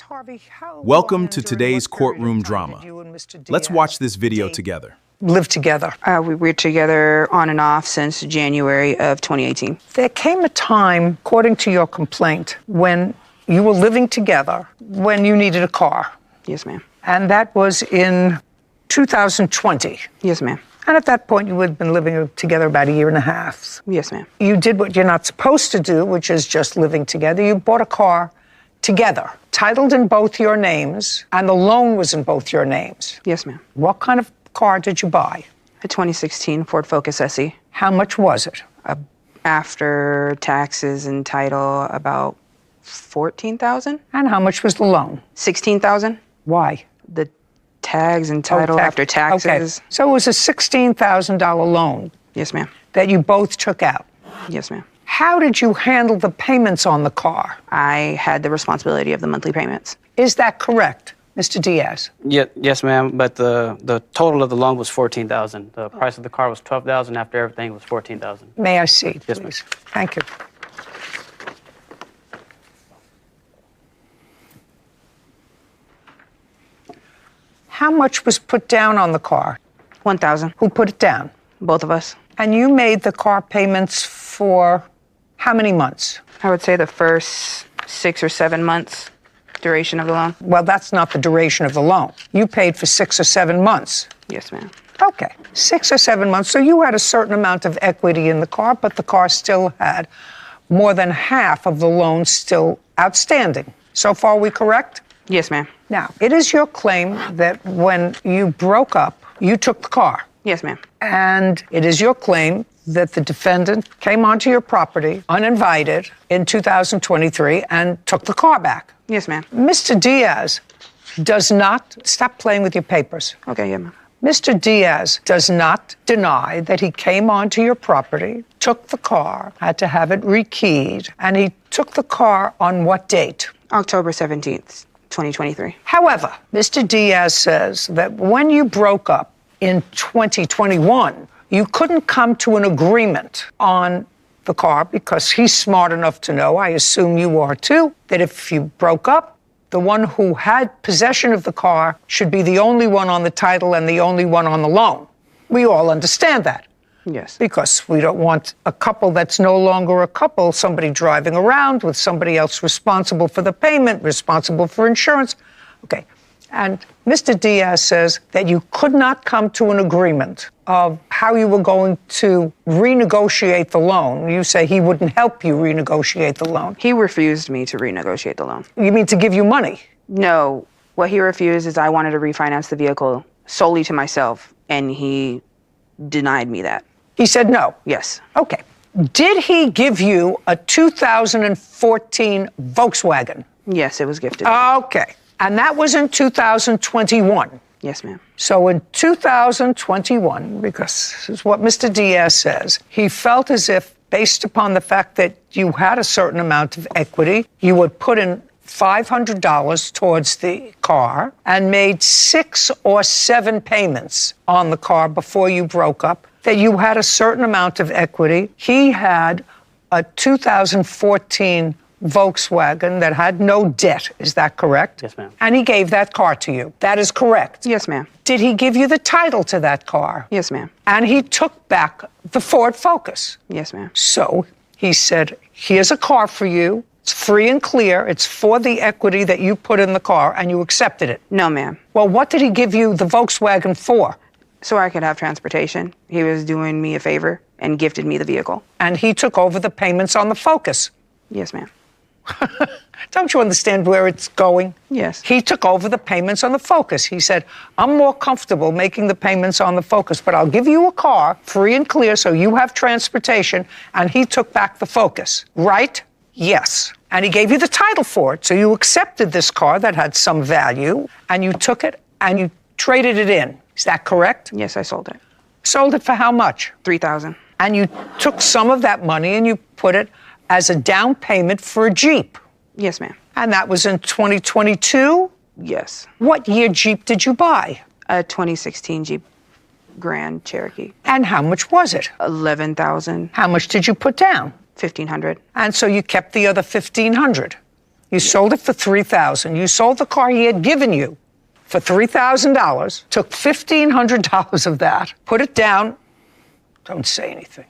Harvey, how Welcome to today's courtroom drama. Let's watch this video together. Live together. We were together on and off since January of 2018. There came a time, according to your complaint, when you were living together, when you needed a car. Yes, ma'am. And that was in 2020. Yes, ma'am. And at that point, you had been living together about a year and a half. Yes, ma'am. You did what you're not supposed to do, which is just living together. You bought a car together, titled in both your names, and the loan was in both your names. Yes, ma'am. What kind of car did you buy? A 2016 Ford Focus SE. How much was it? After taxes and title, about $14,000. And how much was the loan? $16,000. Why? The tags and title after taxes. Okay. So it was a $16,000 loan. Yes, ma'am. That you both took out. Yes, ma'am. How did you handle the payments on the car? I had the responsibility of the monthly payments. Is that correct, Mr. Diaz? Yes, ma'am. But the total of the loan was $14,000. The price of the car was $12,000. After everything was $14,000. May I see, Yes, please? ma'am. Thank you. How much was put down on the car? $1,000. Who put it down? Both of us. And you made the car payments for how many months? I would say the first 6 or 7 months duration of the loan. Well, that's not the duration of the loan. You paid for 6 or 7 months. Yes, ma'am. Okay, 6 or 7 months. So you had a certain amount of equity in the car, but the car still had more than half of the loan still outstanding. So far, we correct? Yes, ma'am. Now, it is your claim that when you broke up, you took the car. Yes, ma'am. And it is your claim that the defendant came onto your property uninvited in 2023 and took the car back. Yes, ma'am. Mr. Diaz does not, stop playing with your papers. Okay, yeah, ma'am. Mr. Diaz does not deny that he came onto your property, took the car, had to have it rekeyed, and he took the car on what date? October 17th, 2023. However, Mr. Diaz says that when you broke up in 2021, you couldn't come to an agreement on the car because he's smart enough to know, I assume you are too, that if you broke up, the one who had possession of the car should be the only one on the title and the only one on the loan. We all understand that. Yes. Because we don't want a couple that's no longer a couple, somebody driving around with somebody else responsible for the payment, responsible for insurance. Okay. And Mr. Diaz says that you could not come to an agreement of how you were going to renegotiate the loan. You say he wouldn't help you renegotiate the loan. He refused me to renegotiate the loan. You mean to give you money? No. What he refused is I wanted to refinance the vehicle solely to myself, and he denied me that. He said no? Yes. Okay. Did he give you a 2014 Volkswagen? Yes, it was gifted. Okay. And that was in 2021. Yes, ma'am. So in 2021, because this is what Mr. Diaz says, he felt as if, based upon the fact that you had a certain amount of equity, you would put in $500 towards the car and made 6 or 7 payments on the car before you broke up, that you had a certain amount of equity. He had a 2014 Volkswagen that had no debt. Is that correct? Yes, ma'am. And he gave that car to you. That is correct? Yes, ma'am. Did he give you the title to that car? Yes, ma'am. And he took back the Ford Focus? Yes, ma'am. So he said, here's a car for you. It's free and clear. It's for the equity that you put in the car, and you accepted it. No, ma'am. Well, what did he give you the Volkswagen for? So I could have transportation. He was doing me a favor and gifted me the vehicle. And he took over the payments on the Focus. Yes, ma'am. Don't you understand where it's going? Yes. He took over the payments on the Focus. He said, I'm more comfortable making the payments on the Focus, but I'll give you a car, free and clear, so you have transportation, and he took back the Focus. Right? Yes. And he gave you the title for it, so you accepted this car that had some value, and you took it and you traded it in. Is that correct? Yes, I sold it. Sold it for how much? $3,000. And you took some of that money and you put it as a down payment for a Jeep. Yes, ma'am. And that was in 2022? Yes. What year Jeep did you buy? A 2016 Jeep Grand Cherokee. And how much was it? $11,000. How much did you put down? $1,500. And so you kept the other $1,500. You sold it for $3,000. You sold the car he had given you for $3,000, took $1,500 of that, put it down. Don't say anything.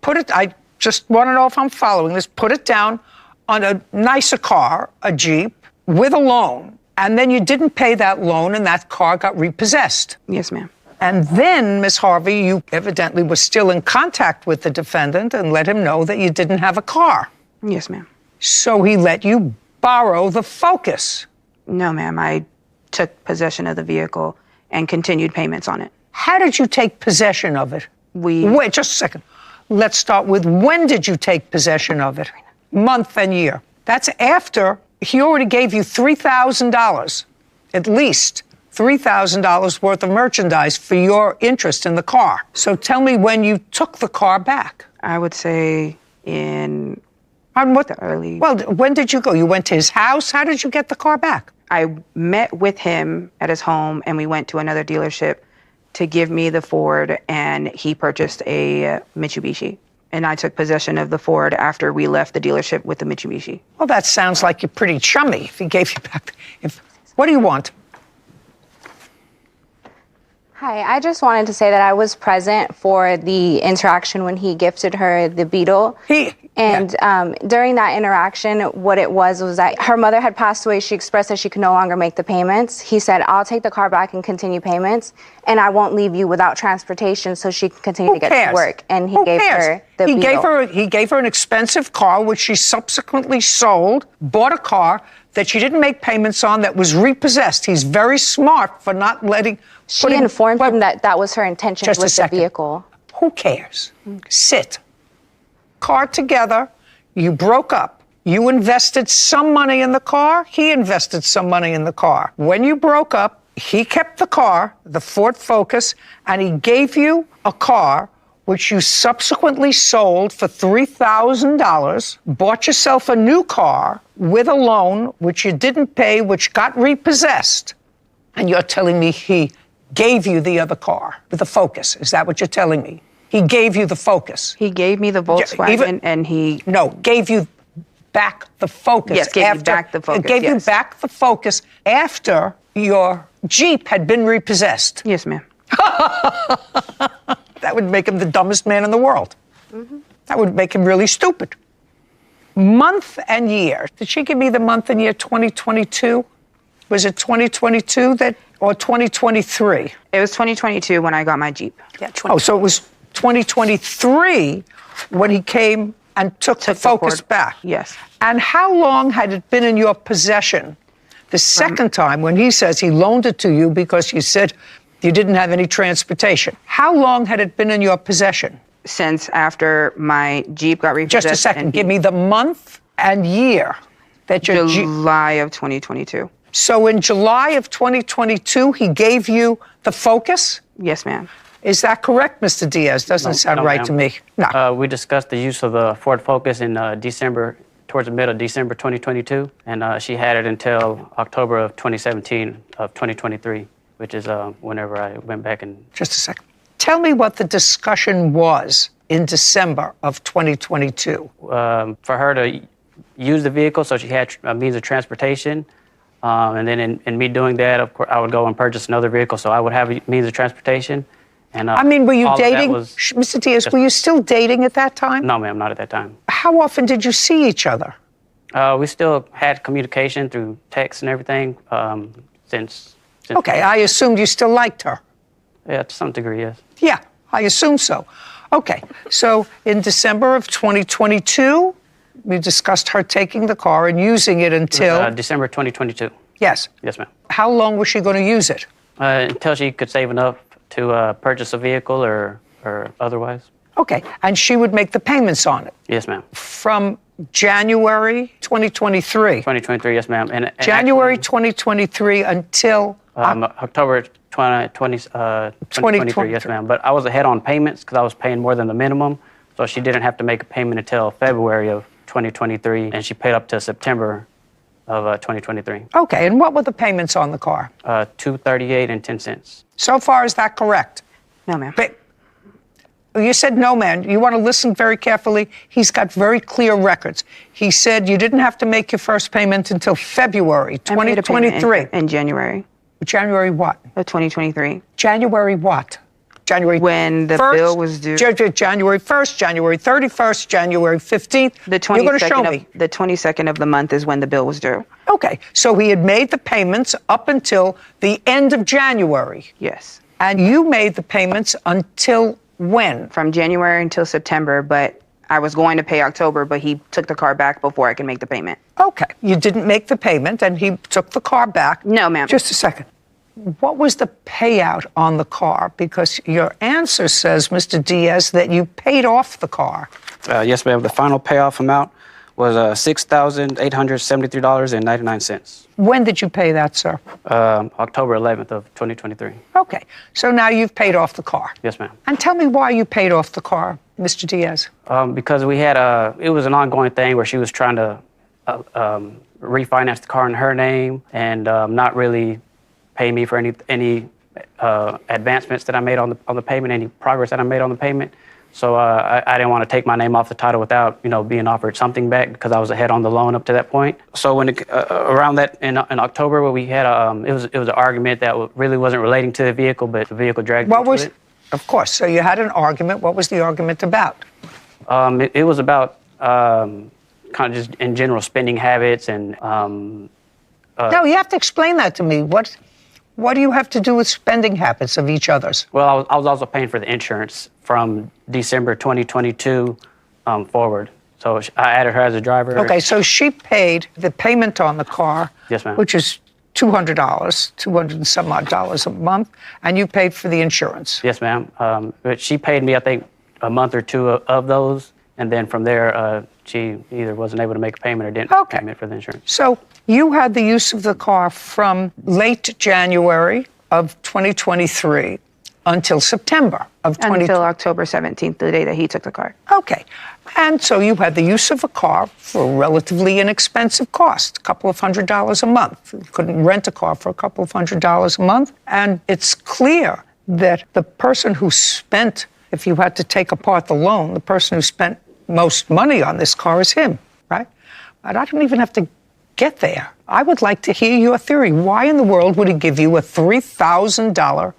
I just want to know if I'm following this. Put it down on a nicer car, a Jeep, with a loan. And then you didn't pay that loan and that car got repossessed. Yes, ma'am. And then, Ms. Harvey, you evidently were still in contact with the defendant and let him know that you didn't have a car. Yes, ma'am. So he let you borrow the Focus. No, ma'am. I took possession of the vehicle and continued payments on it. How did you take possession of it? Wait, just a second. Let's start with when did you take possession of it? Month and year. That's after he already gave you $3,000, at least $3,000 worth of merchandise for your interest in the car. So tell me when you took the car back. I would say in the early... Well, when did you go? You went to his house? How did you get the car back? I met with him at his home, and we went to another dealership to give me the Ford, and he purchased a Mitsubishi. And I took possession of the Ford after we left the dealership with the Mitsubishi. Well, that sounds like you're pretty chummy if he gave you back. What do you want? Hi, I just wanted to say that I was present for the interaction when he gifted her the Beetle. During that interaction, what it was that her mother had passed away. She expressed that she could no longer make the payments. He said, I'll take the car back and continue payments, and I won't leave you without transportation so she can continue to get to work. And he gave her the Beetle. He gave her an expensive car, which she subsequently sold, bought a car that she didn't make payments on that was repossessed. He's very smart for not letting... She informed him that that was her intention with the vehicle. Who cares? Sit. Car together, you broke up. You invested some money in the car, he invested some money in the car. When you broke up, he kept the car, the Ford Focus, and he gave you a car which you subsequently sold for $3,000, bought yourself a new car with a loan which you didn't pay, which got repossessed. And you're telling me he gave you the other car, the Focus. Is that what you're telling me? He gave you the Focus. He gave me the Volkswagen and he... No, gave you back the Focus. Yes, gave me back the Focus, Gave you back the Focus after your Jeep had been repossessed. Yes, ma'am. That would make him the dumbest man in the world. Mm-hmm. That would make him really stupid. Month and year. Did she give me the month and year 2022? Was it 2022 or 2023? It was 2022 when I got my Jeep. Yeah, so it was 2023 when he came and took the Focus back. Yes. And how long had it been in your possession the second time when he says he loaned it to you because you said you didn't have any transportation? How long had it been in your possession? Since after my Jeep got repossessed. Just a second. Give me the month and year that your July of 2022. So in July of 2022, he gave you the Focus? Yes, ma'am. Is that correct, Mr. Diaz? Doesn't sound right to me. No. We discussed the use of the Ford Focus in towards the middle of December 2022, and she had it until October of 2017 of 2023, which is whenever I went back and... Just a second. Tell me what the discussion was in December of 2022. For her to use the vehicle so she had a means of transportation, and then in me doing that, of course, I would go and purchase another vehicle so I would have a means of transportation. And, were you dating? Mr. Diaz, were you still dating at that time? No, ma'am, not at that time. How often did you see each other? We still had communication through text and everything since... Okay, I assumed you still liked her. Yeah, to some degree, yes. Yeah, I assume so. Okay, so in December of 2022, we discussed her taking the car and using it until... December 2022. Yes. Yes, ma'am. How long was she going to use it? Until she could save enough to purchase a vehicle or otherwise. Okay, and she would make the payments on it? Yes, ma'am. From January 2023? 2023, yes, ma'am. And January 2023 until... October 2023, yes, ma'am. But I was ahead on payments because I was paying more than the minimum, so she didn't have to make a payment until February of 2023, and she paid up to September of 2023. Okay, and what were the payments on the car? $238.10. So far, is that correct? No, ma'am. You said no, man. You want to listen very carefully. He's got very clear records. He said you didn't have to make your first payment until February 2023. In January. January what? Of 2023. January what? January when the 1st, bill was due. January 1st, January 31st, January 15th. The 22nd, You're going to show me. The 22nd of the month is when the bill was due. Okay, so he had made the payments up until the end of January. Yes. And you made the payments until when? From January until September, but I was going to pay October, but he took the car back before I could make the payment. Okay, you didn't make the payment and he took the car back. No, ma'am. Just a second. What was the payout on the car? Because your answer says, Mr. Diaz, that you paid off the car. Yes, ma'am. The final payoff amount was $6,873.99. When did you pay that, sir? October 11th of 2023. Okay, so now you've paid off the car. Yes, ma'am. And tell me why you paid off the car, Mr. Diaz. Because we had it was an ongoing thing where she was trying to refinance the car in her name and not really pay me for any advancements that I made on the payment, any progress that I made on the payment. So I didn't want to take my name off the title without being offered something back because I was ahead on the loan up to that point. So when around that in October, where we had it was an argument that really wasn't relating to the vehicle, but the vehicle dragged me into it. Of course. So you had an argument. What was the argument about? It was about kind of just in general spending habits and. No, you have to explain that to me. What do you have to do with spending habits of each other's? Well, I was also paying for the insurance from December 2022 forward. So I added her as a driver. Okay, so she paid the payment on the car. Yes, ma'am. Which is $200, $200 and some odd dollars a month, and you paid for the insurance. Yes, ma'am. But she paid me, I think, a month or two of those, and then from there, she either wasn't able to make a payment or didn't pay me for the insurance. So you had the use of the car from late January of 2023 until September of 2023. Until October 17th, the day that he took the car. Okay. And so you had the use of a car for a relatively inexpensive cost, a couple of $100s a month. You couldn't rent a car for a couple of $100s a month. And it's clear that the person who spent, if you had to take apart the loan, the person who spent most money on this car is him, right? But I don't even have to get there. I would like to hear your theory. Why in the world would he give you a $3,000,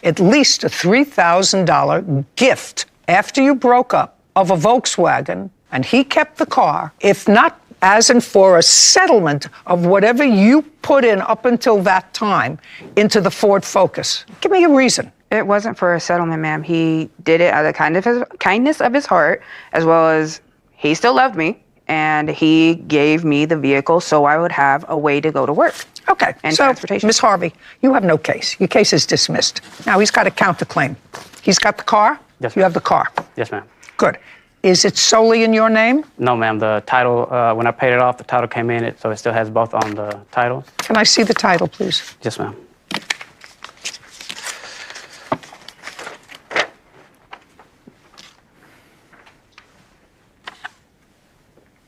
at least a $3,000 gift after you broke up of a Volkswagen, and he kept the car, if not as in for a settlement of whatever you put in up until that time into the Ford Focus? Give me a reason. It wasn't for a settlement, ma'am. He did it out of kindness of his heart, as well as he still loved me, and he gave me the vehicle so I would have a way to go to work. Okay, and so, transportation. Ms. Harvey, you have no case. Your case is dismissed. Now, he's got a counterclaim. He's got the car? Yes, You ma'am. have the car? Yes, ma'am. Good. Is it solely in your name? No, ma'am. The title, when I paid it off, the title came in, so it still has both on the title. Can I see the title, please? Yes, ma'am.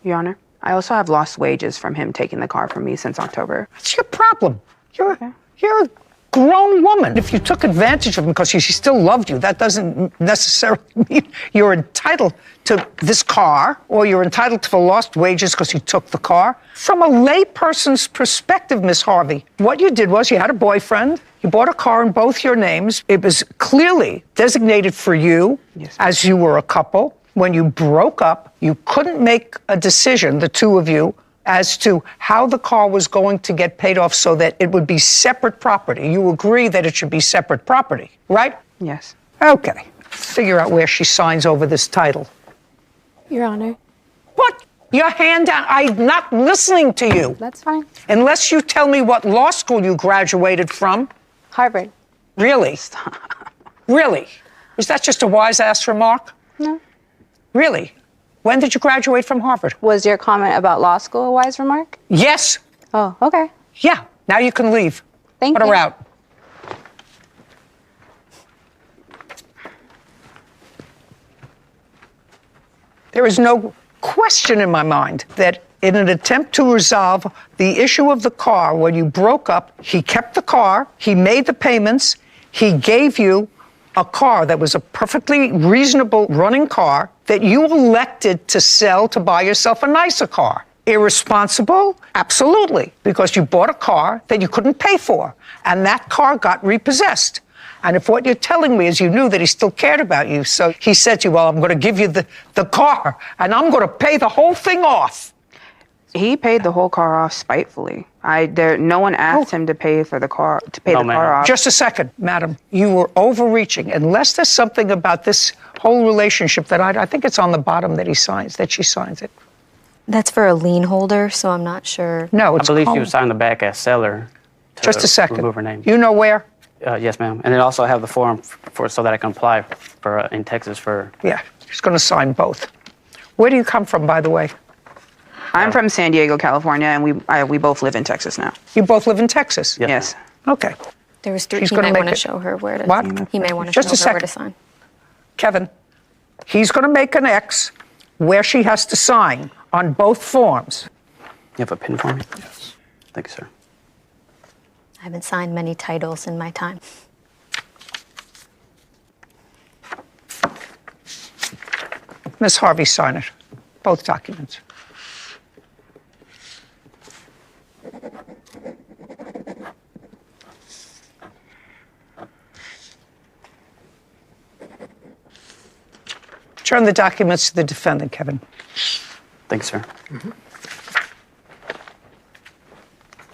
Your Honor, I also have lost wages from him taking the car from me since October. That's your problem. You're a grown woman. If you took advantage of him because he still loved you, that doesn't necessarily mean you're entitled to this car or you're entitled to the lost wages because he took the car. From a layperson's perspective, Miss Harvey, what you did was you had a boyfriend, you bought a car in both your names. It was clearly designated for you as you were a couple. When you broke up, you couldn't make a decision, the two of you, as to how the car was going to get paid off so that it would be separate property. You agree that it should be separate property, right? Yes. Okay. Figure out where she signs over this title. Your Honor. Put your hand down. I'm not listening to you. That's fine. Unless you tell me what law school you graduated from. Harvard. Really? Really? Was that just a wise-ass remark? No. Really? When did you graduate from Harvard? Was your comment about law school a wise remark? Yes. Oh, okay. Yeah. Now you can leave. Thank Put you. her out. There is no question in my mind that in an attempt to resolve the issue of the car, when you broke up, he kept the car, he made the payments, he gave you a car that was a perfectly reasonable running car that you elected to sell to buy yourself a nicer car. Irresponsible? Absolutely, because you bought a car that you couldn't pay for, and that car got repossessed. And if what you're telling me is you knew that he still cared about you, so he said to you, well, I'm going to give you the car, and I'm going to pay the whole thing off. He paid the whole car off spitefully. No one asked him to pay for the car, car off. Just a second, madam. You were overreaching. Unless there's something about this whole relationship that I think it's on the bottom that she signs it. That's for a lien holder, so I'm not sure. No, it's I believe she was signed the back as seller. Just a second. Remove her name. You know where? Yes, ma'am. And then also have the form so that I can apply for in Texas for. Yeah, she's going to sign both. Where do you come from, by the way? I'm from San Diego, California, and we both live in Texas now. You both live in Texas? Yes. Okay. There was three. She's He gonna may make want to it- show her where to. What? He may want to Just a show her where to second. sign. Kevin, he's going to make an X where she has to sign on both forms. You have a pin for me? Yes. Thank you, sir. I haven't signed many titles in my time. Ms. Harvey, sign it. Both documents. Turn the documents to the defendant, Kevin. Thank you, sir.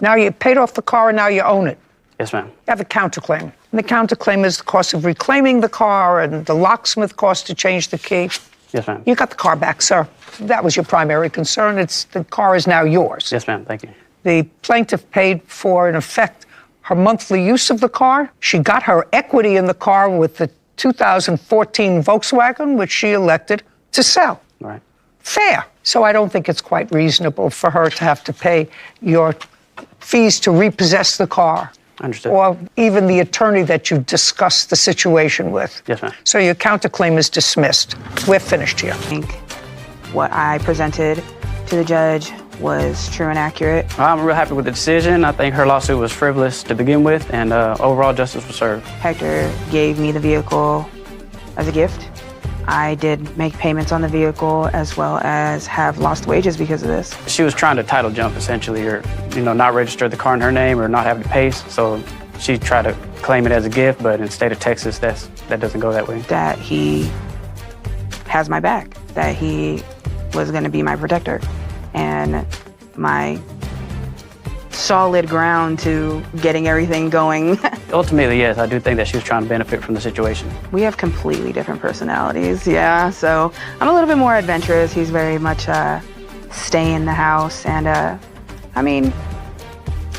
Now you paid off the car and now you own it. Yes, ma'am. You have a counterclaim. And the counterclaim is the cost of reclaiming the car and the locksmith cost to change the key. Yes, ma'am. You got the car back, sir. That was your primary concern. The car is now yours. Yes, ma'am. Thank you. The plaintiff paid for, in effect, her monthly use of the car. She got her equity in the car with the 2014 Volkswagen, which she elected to sell. All right. Fair. So I don't think it's quite reasonable for her to have to pay your fees to repossess the car. Understood. Or even the attorney that you discussed the situation with. Yes, ma'am. So your counterclaim is dismissed. We're finished here. I think what I presented to the judge was true and accurate. I'm real happy with the decision. I think her lawsuit was frivolous to begin with, and overall justice was served. Hector gave me the vehicle as a gift. I did make payments on the vehicle as well as have lost wages because of this. She was trying to title jump, essentially, or not register the car in her name or not have the pace. So she tried to claim it as a gift, but in the state of Texas, that doesn't go that way. That he has my back, that he was going to be my protector and my solid ground to getting everything going. Ultimately, yes, I do think that she was trying to benefit from the situation. We have completely different personalities, yeah. So I'm a little bit more adventurous. He's very much stay in the house. And I mean,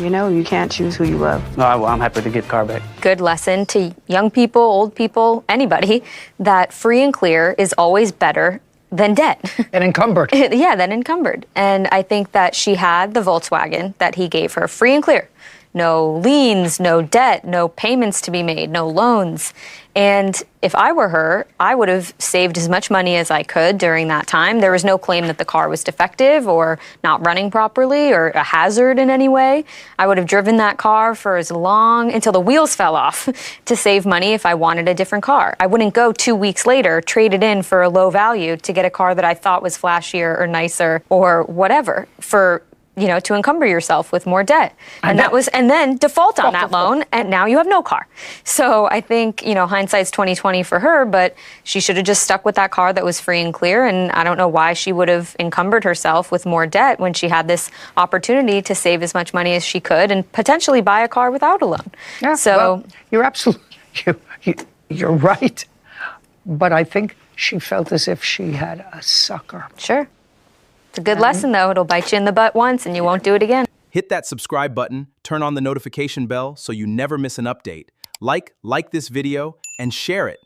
you can't choose who you love. No, I'm happy to get the car back. Good lesson to young people, old people, anybody, that free and clear is always better than debt. And encumbered. Yeah, than encumbered. And I think that she had the Volkswagen that he gave her free and clear. No liens, no debt, no payments to be made, no loans. And if I were her, I would have saved as much money as I could during that time. There was no claim that the car was defective or not running properly or a hazard in any way. I would have driven that car for as long until the wheels fell off to save money if I wanted a different car. I wouldn't go 2 weeks later, trade it in for a low value to get a car that I thought was flashier or nicer or whatever for to encumber yourself with more debt. And then default on that loan, and now you have no car. So I think, hindsight's 20/20 for her, but she should have just stuck with that car that was free and clear, and I don't know why she would have encumbered herself with more debt when she had this opportunity to save as much money as she could and potentially buy a car without a loan. Yeah, so well, you're absolutely, you're right. But I think she felt as if she had a sucker. Sure. It's a good lesson, though. It'll bite you in the butt once, and you won't do it again. Hit that subscribe button, turn on the notification bell so you never miss an update. Like this video, and share it.